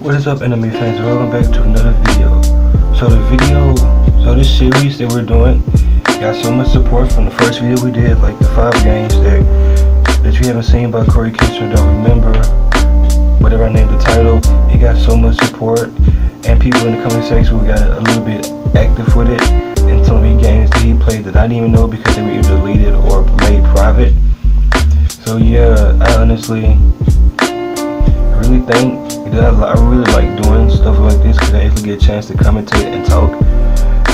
What is up, anime fans? Welcome back to another video. So this series that we're doing got so much support from the first video we did, like the 5 games that you haven't seen by CoryxKenshin, don't remember whatever I named the title. It got so much support, and people in the comment section we got a little bit active with it and telling me games that he played that I didn't even know because they were either deleted or made private. So yeah, I honestly really think that I really like doing stuff like this because I actually get a chance to commentate and talk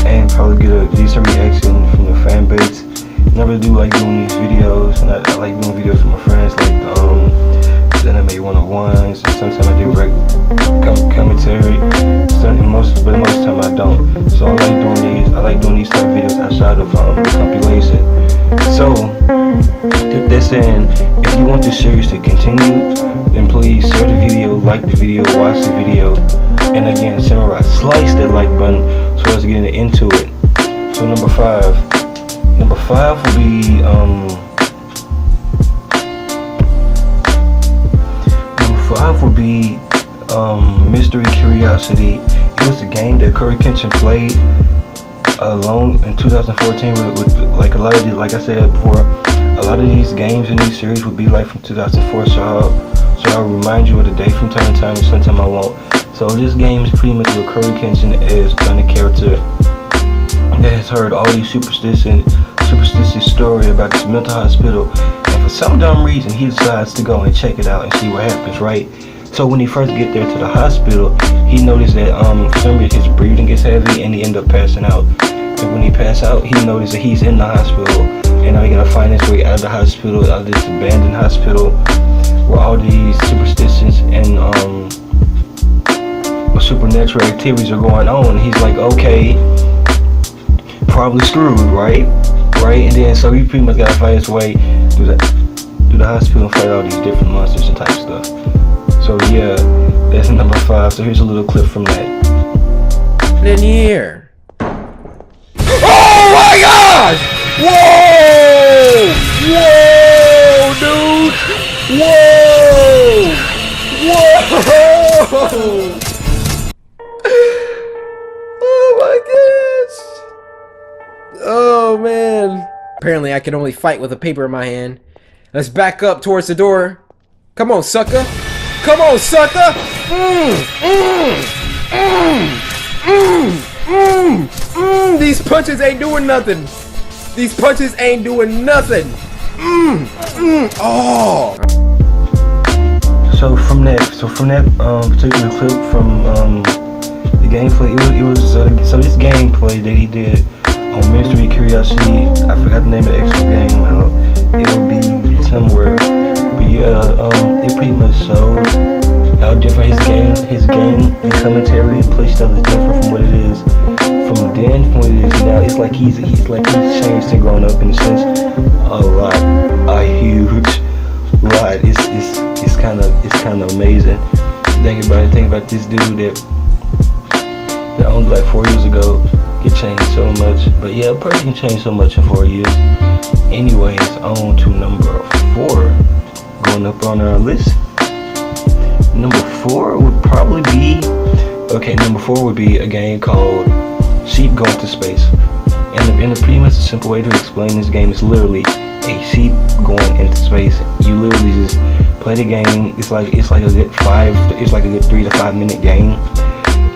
and probably get a decent reaction from the fan base. And I really do like doing these videos, and I like doing videos with my friends, like the anime 101s, and sometimes I do commentary, but most of the time I don't. So I like doing these type of videos outside of compilation. So with that saying, if you want this series to continue, then please share the video, like the video, watch the video, and again, samurai slice that like button so let's get into it. So number five will be Mystery Curiosity. It was a game that CoryxKenshin played alone in 2014 with like a lot of these, like I said before, a lot of these games in these series would be like from 2004, so I'll remind you of the date from time to time, and sometimes I won't. So this game is pretty much what CoryxKenshin is, playing a character that has heard all these superstitious story about this mental hospital, and for some dumb reason he decides to go and check it out and see what happens, right? So when he first get there to the hospital, he noticed that for some reason his breathing gets heavy and he end up passing out. And when he passes out, he noticed that he's in the hospital, and now he gotta find his way out of the hospital, out of this abandoned hospital where all these superstitions and supernatural activities are going on. He's like, okay, probably screwed, right? And then so he pretty much gotta find his way through the hospital and fight all these different monsters and type stuff. So yeah, that's number 5. So here's a little clip from that. In here. Oh my God! Whoa! Whoa, dude! Whoa! Whoa! Oh my gosh! Oh man! Apparently, I can only fight with a paper in my hand. Let's back up towards the door. Come on, sucker! Come on, sucker! These punches ain't doing nothing. These punches ain't doing nothing. Oh. So from that particular clip from the gameplay, it was so this gameplay that he did on Mystery Curiosity. I forgot the name of the actual game. It'll be somewhere. But yeah, it pretty much showed how different his game and commentary and play style is different from what it is from then, from what it is now. It's like he's changed and grown up in a sense, a huge lot. It's kind of amazing. Think about this dude that only like 4 years ago could change so much. But yeah, a person can change so much in 4 years. Anyways, on to number 4. Going up on our list. Number 4 would probably be a game called Sheep Going to Space. And pretty much a simple way to explain this game is literally a sheep going into space. You literally just play the game. It's like a good 3 to 5 minute game.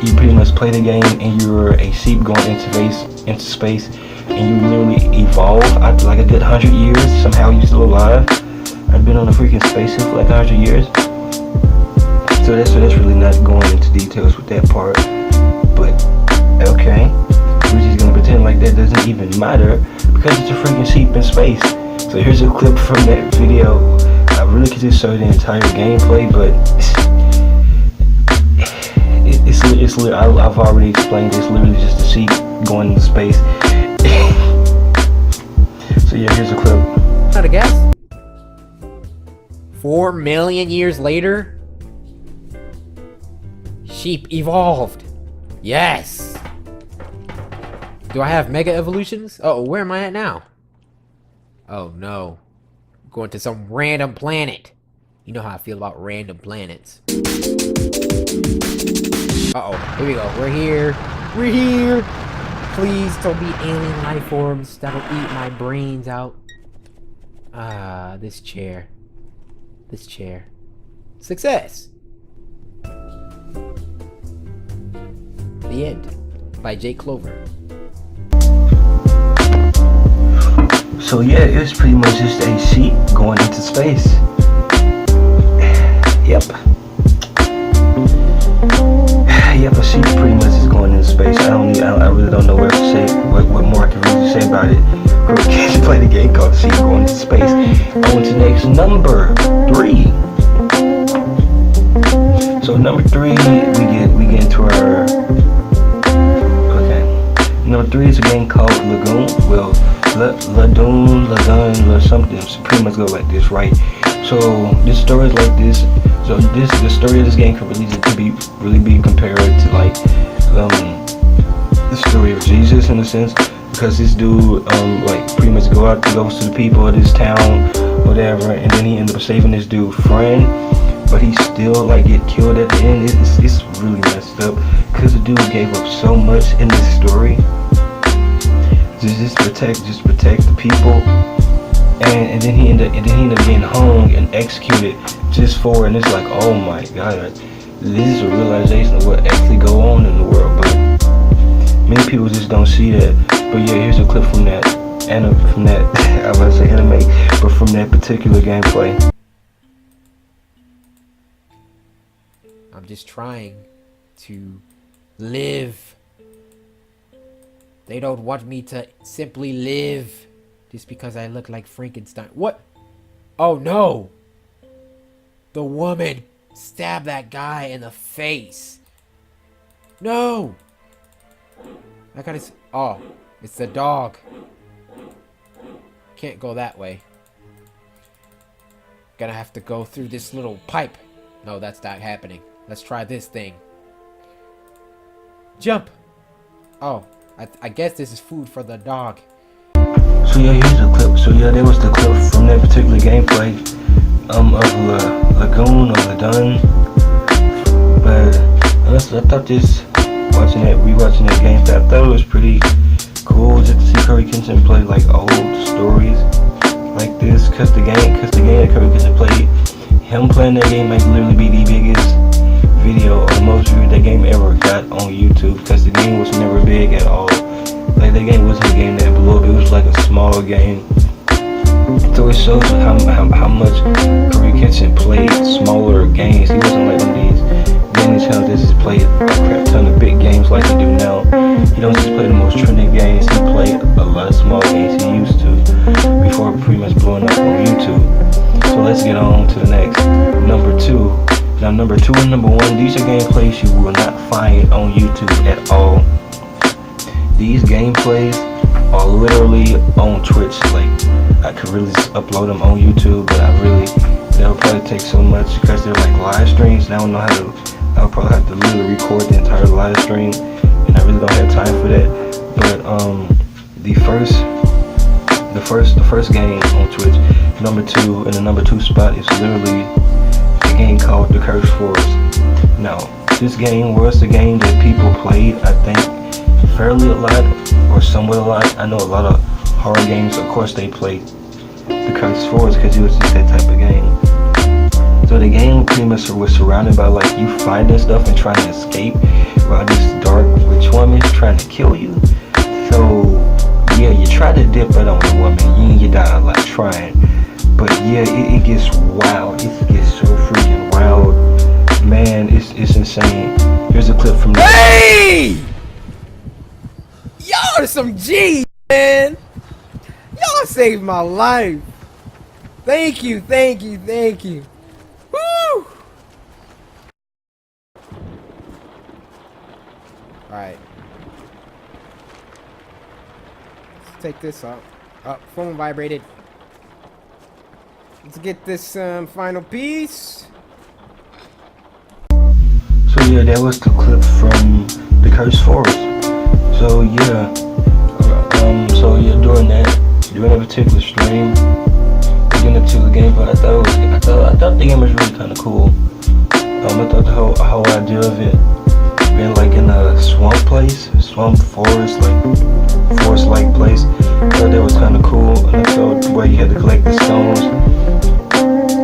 You pretty much play the game and you're a sheep going into space, and you literally evolve after like a good 100 years. Somehow you're still alive. I've been on a freaking spaceship for like 100 years. So that's really not going into details with that part. But okay, we're just gonna pretend like that doesn't even matter because it's a freaking sheep in space. So here's a clip from that video. I really could just show the entire gameplay, but I've already explained. It's literally just a sheep going into space. So yeah, here's a clip. Out of gas? 4 million years later, sheep evolved. Yes. Do I have mega evolutions? Oh, where am I at now? Oh no. I'm going to some random planet. You know how I feel about random planets. Uh-oh, here we go. We're here. We're here. Please don't be alien life forms that'll eat my brains out. Ah, this chair. This chair. Success! The End by Jake Clover. So yeah, it was pretty much just a sheep going into space. Yep. Yep, a sheep pretty much is going into space. I really don't know where to say what more I can really say about it. CoryxKenshin played a game called Sheep Going into Space. On to next, number 3. So number 3, we get into our number 3 is a game called Lagoon. Well, Lagoon, or something. So pretty much go like this, right? So this story is like this. So the story of this game can really be compared to like the story of Jesus in a sense, because this dude like pretty much goes to the people of this town, whatever, and then he ends up saving this dude's friend, but he still like get killed at the end. It's really messed up because the dude gave up so much in this story. Just protect the people, and then he ended up getting hung and executed just for, and it's like, oh my god, this is a realization of what actually go on in the world, but many people just don't see that. But yeah, here's a clip from that I was about to say anime, but from that particular gameplay. I'm just trying to live. They don't want me to simply live just because I look like Frankenstein. What? Oh no! The woman stabbed that guy in the face. No! I gotta. Oh, it's the dog. Can't go that way. Gonna have to go through this little pipe. No, that's not happening. Let's try this thing. Jump! Oh, I guess this is food for the dog. So yeah, here's a clip. So yeah, there was the clip from that particular gameplay of Lagoon or Ladun. But honestly, I thought rewatching that gameplay, I thought it was pretty cool just to see CoryxKenshin play like old stories like this, cause the game that CoryxKenshin played, him playing that game might literally be the biggest video or the most viewed that game ever got on YouTube, because the game was never big at all. Like, that game wasn't a game that blew up, it was like a small game. So it shows how much CoryxKenshin played smaller games. He wasn't like one of these gaming channels that just played a crap ton of big games like they do now. He don't just play the most trending games, he played a lot of small games he used to before pretty much blowing up on YouTube. So let's get on to the next, number 2. Now number 2 and number 1, these are gameplays you will not find on YouTube at all. These gameplays are literally on Twitch. Like, I could really just upload them on YouTube, but that'll probably take so much because they're like live streams, and I don't know how to. I'll probably have to literally record the entire live stream, and I really don't have time for that. But the first game on Twitch, number 2, and the number 2 spot is literally a game called the Kurdish Wars. Now, this game was the game that people played, I think, fairly a lot, or somewhat a lot. I know a lot of horror games, of course, they played the Kurdish Wars because it was just that type of game. So the game pretty much was surrounded by like you finding stuff and trying to escape while this dark witch woman is trying to kill you. So yeah, you try to dip it on the woman, you die a lot trying. But yeah, it gets wild. It gets so freaking wild. Man, it's insane. Here's a clip from Hey! Y'all are some G's, man. Y'all saved my life. Thank you. Woo! Alright. Let's take this up. Oh, phone vibrated. Let's get this final piece. So yeah, that was the clip from the Kurdish Wars. So yeah, during that particular stream, getting into the game, but I thought the game was really kind of cool. I thought the whole idea of it being place, swamp forest, forest-like place. I thought that was kind of cool, and I felt where you had to collect the stones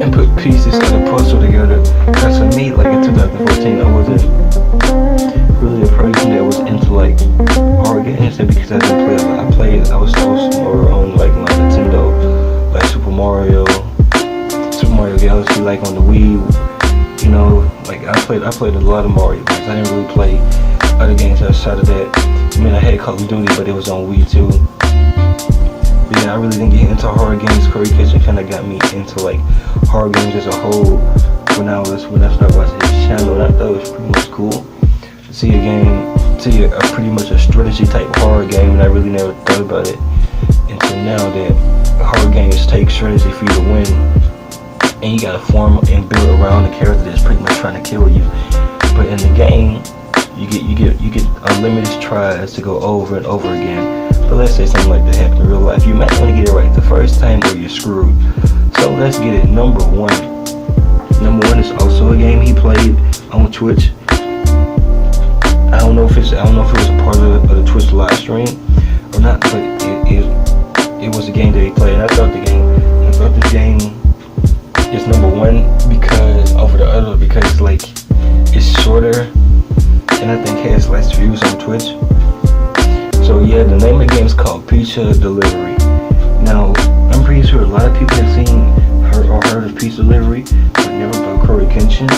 and put pieces of the puzzle together. Because for me, like in 2014, I wasn't really a person that was into like horror games, and because I didn't play a lot, I was more on like my Nintendo, like Super Mario Galaxy, like on the Wii. You know, like I played a lot of Mario games. I didn't really play other games outside of that. I mean, I had Call of Duty, but it was on Wii too. But yeah, I really didn't get into horror games. CoryxKenshin kind of got me into like horror games as a whole when I started watching his channel, and I thought it was pretty much cool to see a pretty much a strategy type horror game, and I really never thought about it until now that horror games take strategy for you to win, and you gotta form and build around the character that's pretty much trying to kill you. But in the game, you get unlimited tries to go over and over again. But let's say something like that happened in real life, you might want to get it right the first time or you're screwed. So let's get it. Number one is also a game he played on Twitch. I don't know if it was a part of the Twitch live stream or not, but it was a game that he played, and I thought this game is number one because over the other, because like it's shorter and I think has less views on Twitch. So yeah, the name of the game is called Pizza Delivery. Now I'm pretty sure a lot of people have heard of Pizza Delivery, but never about CoryxKenshin.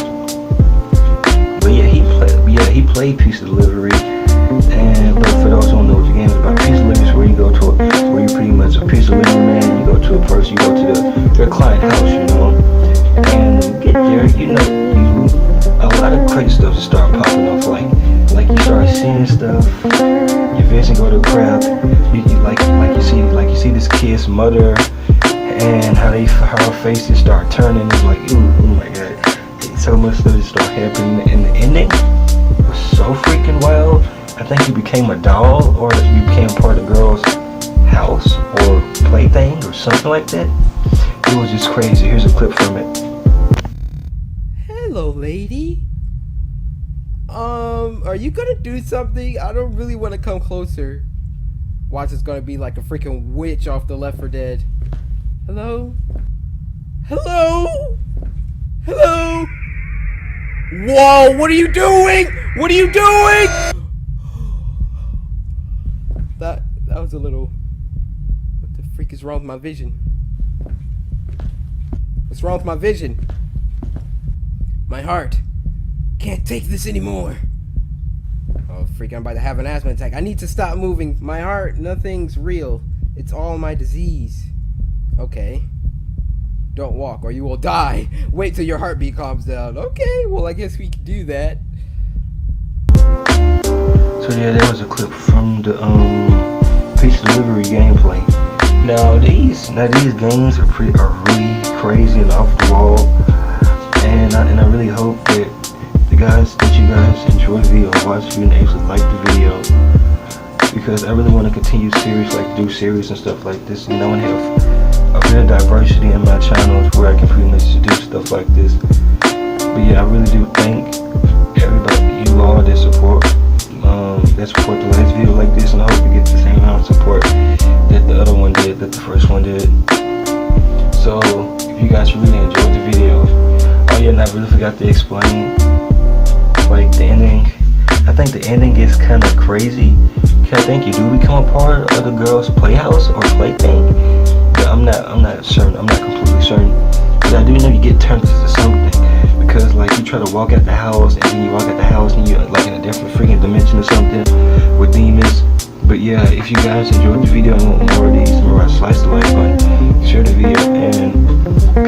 But yeah, he played Pizza Delivery. And but for those who don't know what the game is about, Pizza Delivery is where you pretty much a pizza delivery man. You go to a person, you go to their client house, you know, and get there, you know, a lot of crazy stuff to start popping off, like you start seeing stuff. Your vision go to crap. You see this kid's mother and how her faces start turning. It's like, ooh, oh my god, so much stuff just start happening, and the ending was so freaking wild. I think you became a doll, or you became part of the girl's house or plaything or something like that. It was just crazy. Here's a clip from it. Hello, lady. Are you gonna do something? I don't really want to come closer. Watch, it's gonna be like a freaking witch off the Left 4 Dead. Hello? Hello? Hello? Whoa, what are you doing? What are you doing? That was a little... What the freak is wrong with my vision? What's wrong with my vision? My heart can't take this anymore. Oh freak, I'm about to have an asthma attack. I need to stop moving. My heart, nothing's real. It's all my disease. Okay. Don't walk or you will die. Wait till your heartbeat calms down. Okay, well I guess we can do that. So yeah, that was a clip from the Pizza Delivery gameplay. Now these games are really crazy and off the wall, and I really hope that you guys enjoy the video, watch the video, and actually like the video, because I really want to continue do series and stuff like this, you know, and have a bit of diversity in my channels where I can pretty much do stuff like this. But yeah, I really do thank everybody, you all that support the last video like this, and I hope you get the same amount of support that the other one did, that the first one did. So if you guys really enjoyed the video, oh yeah, and I really forgot to explain like the ending. I think the ending is kind of crazy, because I think you do become a part of the girl's playhouse or plaything, but I'm not certain. I'm not completely certain, but I do know you get turned into something, because like you try to walk out the house, and then you walk out the house and you're like in a different freaking dimension or something with demons. But yeah, if you guys enjoyed the video and want more of these, remember to slice the like button, share the video, and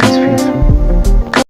peace.